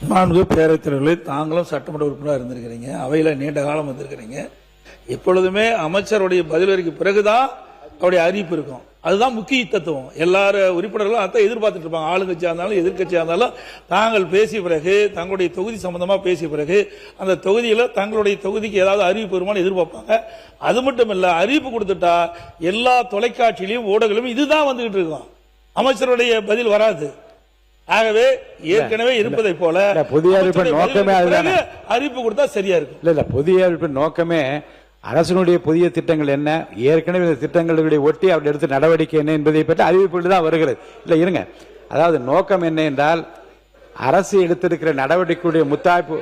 மாண்பு பேரவைத் தலைவர்களே, தாங்களும் சட்டமன்ற உறுப்பினராக இருந்திருக்கிறீங்க, அவையில் நீண்ட காலம் வந்திருக்கிறீங்க. எப்பொழுதுமே அமைச்சருடைய பதிலுரைக்கு பிறகுதான் அவருடைய அறிவிப்பு இருக்கும். அதுதான் முக்கிய தத்துவம். எல்லாரும் உறுப்பினர்களும் அதான் எதிர்பார்த்துட்டு இருப்பாங்க. ஆளுங்கட்சியா இருந்தாலும் எதிர்கட்சியா இருந்தாலும் தாங்கள் பேசிய பிறகு, தங்களுடைய தொகுதி சம்பந்தமா பேசிய பிறகு, அந்த தொகுதியில் தங்களுடைய தொகுதிக்கு ஏதாவது அறிவிப்பு வருமானு எதிர்பார்ப்பாங்க. அது மட்டும் இல்ல, அறிவிப்பு கொடுத்துட்டா எல்லா தொலைக்காட்சியிலையும் ஊடகங்களும் இதுதான் வந்துகிட்டு இருக்கும். அமைச்சருடைய பதில் வராது. ஆகவே ஏற்கனவே இருப்பதை போல புதிய அறிவிப்பின் நோக்கமே அறிவிப்பு கொடுத்தா சரியா இருக்கும். இல்ல புதிய அறிவிப்பின் நோக்கமே அரசனுடைய புதிய திட்டங்கள் என்ன, ஏற்கனவே இந்த திட்டங்களுடைய ஒட்டி அப்படி எடுத்து நடவடிக்கை என்ன என்பதை பற்றி அறிவிப்புகள் தான் வருகிறது. இல்ல இருங்க, அதாவது நோக்கம் என்ன என்றால் அரசு எடுத்திருக்கிற நடவடிக்கையுடைய முத்தாய்ப்பு.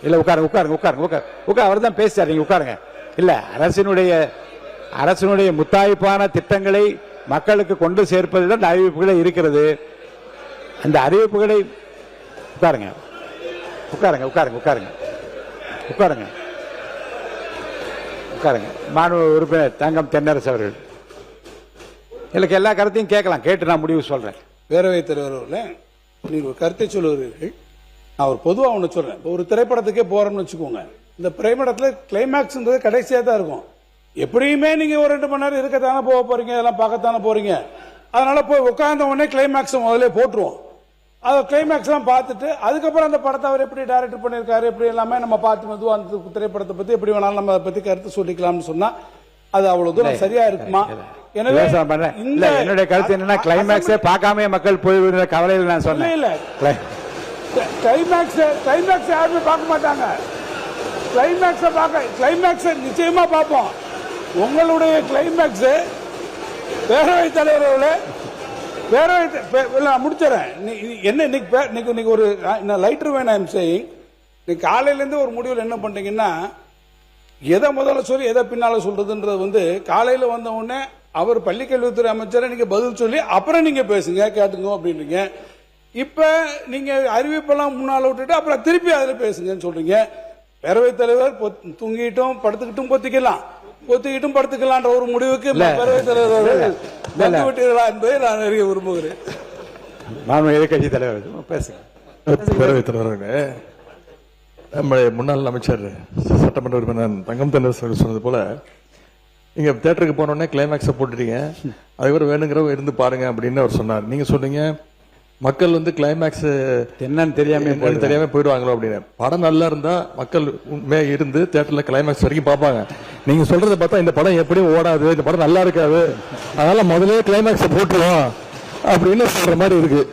இல்ல உட்காருங்க உட்காருங்க உட்காருங்க உட்கார் அவர் தான் பேசுறாரு, நீங்க உட்காருங்க. இல்ல அரசினுடைய முத்தாய்ப்பான திட்டங்களை மக்களுக்கு கொண்டு சேர்ப்பதுதான் இந்த அறிவிப்புகளே இருக்கிறது. அந்த அறிவிப்புகளை உட்காருங்க உட்காருங்க உட்காருங்க உட்காருங்க உட்காருங்க உட்காருங்க. மாண்பு உறுப்பினர் தங்கம் தென்னரசு அவர்கள், எனக்கு எல்லா கருத்தையும் கேட்கலாம், கேட்டு நான் முடிவு சொல்றேன். பேரவைத் தலைவர் நீங்க ஒரு கருத்தை சொல்லுவீர்கள். நான் ஒரு பொதுவாக ஒன்று சொல்றேன். இப்போ ஒரு திரைப்படத்துக்கே போறோம்னு வச்சுக்கோங்க, இந்த திரைப்படத்தில் கிளைமேக்ஸ்ன்றது கடைசியாக தான் இருக்கும். எப்படியுமே நீங்க ஒரு 2 மணி நேரம் இருக்கத்தானே போக போறீங்க, இதெல்லாம் பார்க்கத்தானே போறீங்க. அதனால போய் உட்கார்ந்த உடனே கிளைமேக்ஸ் முதல்ல போட்டுருவோம். அதை கிளைமேக்ஸ் எல்லாம் பார்த்துட்டு அதுக்கப்புறம் அந்த படத்தை அவர் எப்படி டைரக்ட் பண்ணியிருக்காரு, எப்படி எல்லாமே நம்ம பார்த்து மெதுவாக அந்த திரைப்படத்தை பத்தி எப்படி வேணாலும் நம்ம அதை பத்தி கருத்து சொல்லிக்கலாம்னு சொன்னா அது அவ்வளவு தூரம் சரியா இருக்குமா? எனவே என்னுடைய கருத்து என்னன்னா, கிளைமேக்ஸே பார்க்காம மக்கள் போய் கவலையில் நான் சொன்னேன். இல்ல கிளைமேக்ஸ் யாருமே பார்க்க மாட்டாங்க. கிளைமேக்ஸ் நிச்சயமா பார்ப்போம். உங்களுடைய கிளைமேக்ஸ் பேரவைத் தலைவர்களே, முடிச்சிடறேன். என்ன இன்னைக்கு ஒரு லைட்டர் வேணும் செய்யிங். இன்னைக்கு காலையிலேருந்து ஒரு முடிவில் என்ன பண்றீங்கன்னா, எதை முதல்ல சொல்லி எதை பின்னால சொல்றதுன்றது காலையில் வந்த உடனே அவர் பள்ளிக்கல்வித்துறை அமைச்சரை நீங்க பதில் சொல்லி அப்புறம் நீங்க பேசுங்க கேட்டுங்க அப்படின்றீங்க. இப்ப நீங்க அறிவிப்பெல்லாம் முன்னால விட்டுட்டு அப்புறம் திருப்பி அதுல பேசுங்கன்னு சொல்றீங்க. பேரவைத் தலைவர் தூங்கிட்டும் படுத்துக்கிட்டும் பொத்திக்கிட்டும் படுத்துக்கலான்ற ஒரு முடிவுக்கு பேரவைத் தலைவர் விட்டீர்களா என்பதை நான் அறிய விரும்புகிறேன். எதிர்கட்சி தலைவர் பேசுங்க. பேரவைத் தலைவர்களே, நம்முடைய முன்னாள் அமைச்சர் சட்டமன்ற உறுப்பினர் தங்கம் தென்னரசு சொன்னது போல, நீங்க தியேட்டருக்கு போனோடனே கிளைமேக்ஸை போட்டுட்டீங்க, அதுக்கப்புறம் வேணுங்கிறவங்க இருந்து பாருங்க அப்படின்னு அவர் சொன்னார். நீங்க சொன்னீங்க மக்கள் கிளைமேக்ஸ் என்னன்னு தெரியாம போயிடுவாங்களோ அப்படின்னு. படம் நல்லா இருந்தா மக்கள் உண்மையா இருந்து தியேட்டர்ல கிளைமேக்ஸ் வரைக்கும் பார்ப்பாங்க. நீங்க சொல்றதை பார்த்தா இந்த படம் எப்படியும் ஓடாது, இந்த படம் நல்லா இருக்காது, அதனால முதல்ல கிளைமேக்ஸை போட்டுருவோம் அப்படின்னு சொல்ற மாதிரி இருக்கு.